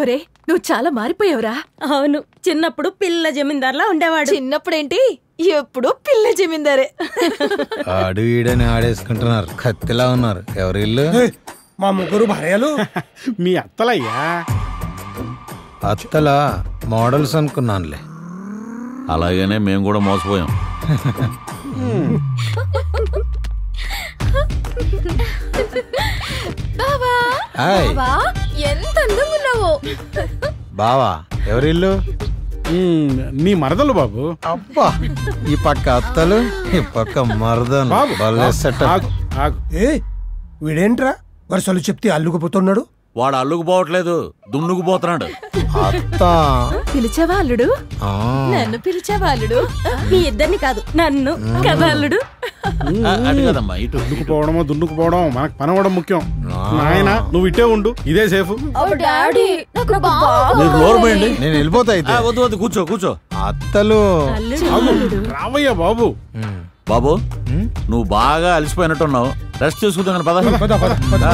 ఒరే నువ్వు చాలా మారిపోయావురా. అవును, చిన్నప్పుడు పిల్ల జమీందార్లా ఉండేవాడు. చిన్నప్పుడేంటి ఎప్పుడు పిల్ల జమీందారే. ఆడు ఈడని ఆడేసుకుంటున్నారు, కత్తిలా ఉన్నారు. ఎవరి ఇల్లు? మా ముగ్గురు భార్యలు. మీ అత్తలయ్యా. అత్తలా మోడల్స్ అనుకున్నానులే. అలాగనే మేము కూడా మోసపోయాం. ఎంత అందంగా ఉన్నావో. బావా ఎవరిల్లు? నీ మరదలు బాబు. అబ్బా, ఈ పక్క అత్తలు ఈ పక్క మరదలు. వీడేంట్రా వరుసలు చెప్తే అల్లుకుపోతున్నాడు? వాడు అల్లుకుపోవట్లేదు, దున్నుకుపోతున్నాడు. అత్త పిలిచావా అల్లుడు? నన్ను పిలిచావా అల్లుడు? మీ ఇద్దరిని కాదు, నన్ను కదా అల్లుడు. అటు కదమ్మా, ఇటు. దున్నుకుపోవడమో దున్నుకుపోవడం మనకు పనవడం ముఖ్యం. నాయన నువ్వు ఇట్టే ఉండు, ఇదే సేఫ్. నేను వెళ్ళిపోతా అయితే. వద్దు వద్దు, కూర్చో కూర్చో. అత్తలు రావయ్యా బాబు. బాబు నువ్వు బాగా అలసిపోయినట్టున్నావు, రెస్ట్ చేసుకుందాం. పద.